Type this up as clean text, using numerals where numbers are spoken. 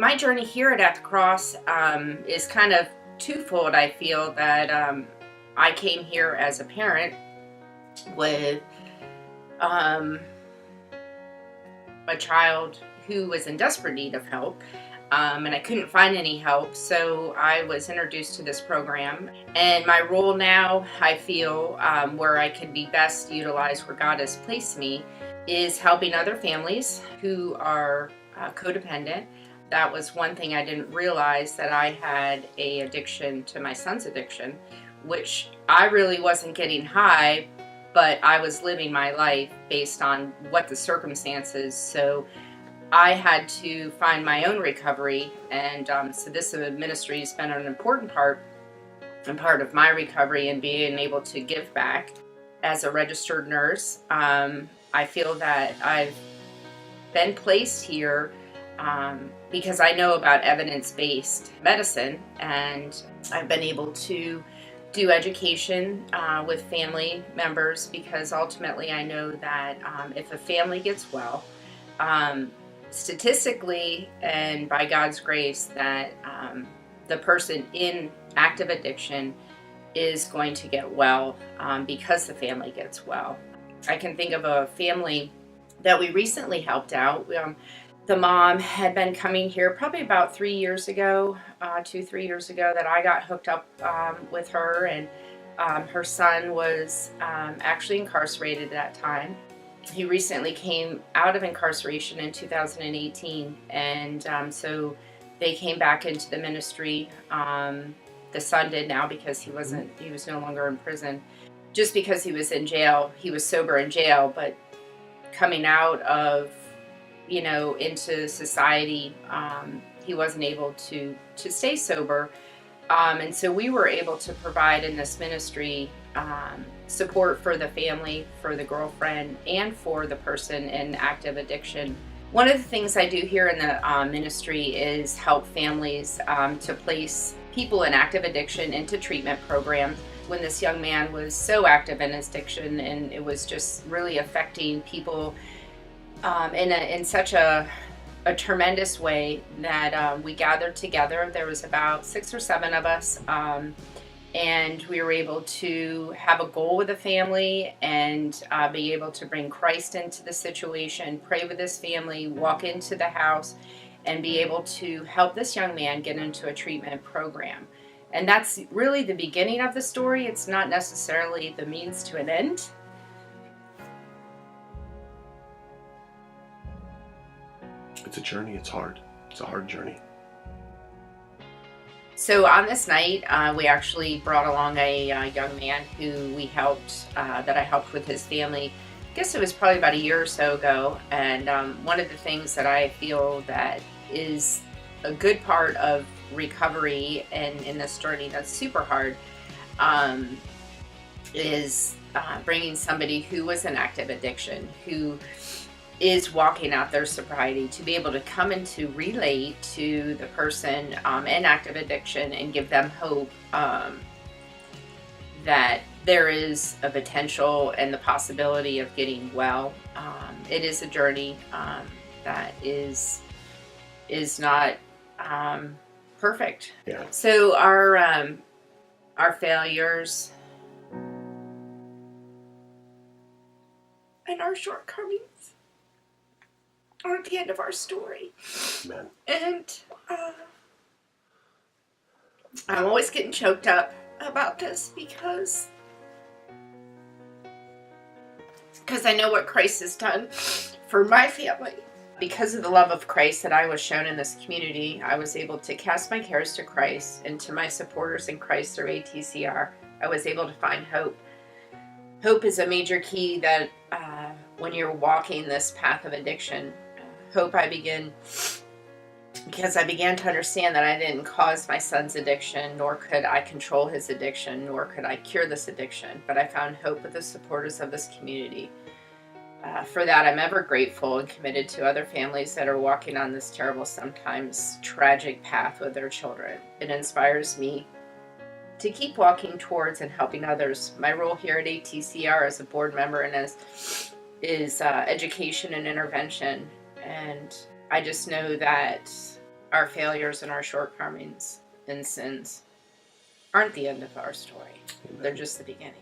My journey here at the Cross is kind of twofold. I feel that I came here as a parent with um, a child who was in desperate need of help, and I couldn't find any help, so I was introduced to this program. And my role now, I feel, where I can be best utilized where God has placed me, is helping other families who are codependent. That was one thing I didn't realize, that I had a addiction to my son's addiction, which I really wasn't getting high, but I was living my life based on what the circumstances. So I had to find my own recovery, and so this ministry has been an important part of my recovery and being able to give back. As a registered nurse, I feel that I've been placed here because I know about evidence-based medicine, and I've been able to do education with family members, because ultimately I know that if a family gets well, statistically and by God's grace, that the person in active addiction is going to get well because the family gets well. I can think of a family that we recently helped out. The mom had been coming here probably about 3 years ago, 2-3 years ago, that I got hooked up with her, and her son was actually incarcerated at that time. He recently came out of incarceration in 2018, and so they came back into the ministry. The son did now, because he was no longer in prison. Just because he was in jail, he was sober in jail, but coming out of, into society, he wasn't able to stay sober. And so we were able to provide in this ministry support for the family, for the girlfriend, and for the person in active addiction. One of the things I do here in the ministry is help families to place people in active addiction into treatment programs. When this young man was so active in his addiction, and it was just really affecting people in such a tremendous way, that we gathered together. There was about 6 or 7 of us, and we were able to have a goal with the family, and be able to bring Christ into the situation, pray with this family, walk into the house, and be able to help this young man get into a treatment program. And that's really the beginning of the story. It's not necessarily the means to an end. It's a journey. It's hard. It's a hard journey. So on this night, we actually brought along a young man who we helped, that I helped with his family. I guess it was probably about a year or so ago. And one of the things that I feel that is a good part of recovery and in this journey that's super hard, is bringing somebody who was in active addiction, who is walking out their sobriety, to be able to come and to relate to the person in active addiction and give them hope that there is a potential and the possibility of getting well. It is a journey that is not perfect. Yeah. So our failures and our shortcomings aren't the end of our story. Amen. And I'm always getting choked up about this, because I know what Christ has done for my family. Because of the love of Christ that I was shown in this community, I was able to cast my cares to Christ, and to my supporters in Christ through ATCR, I was able to find hope. Hope is a major key that when you're walking this path of addiction, hope because I began to understand that I didn't cause my son's addiction, nor could I control his addiction, nor could I cure this addiction, but I found hope with the supporters of this community. For that, I'm ever grateful and committed to other families that are walking on this terrible, sometimes tragic path with their children. It inspires me to keep walking towards and helping others. My role here at ATCR as a board member and is education and intervention. And I just know that our failures and our shortcomings and sins aren't the end of our story. Amen. They're just the beginning.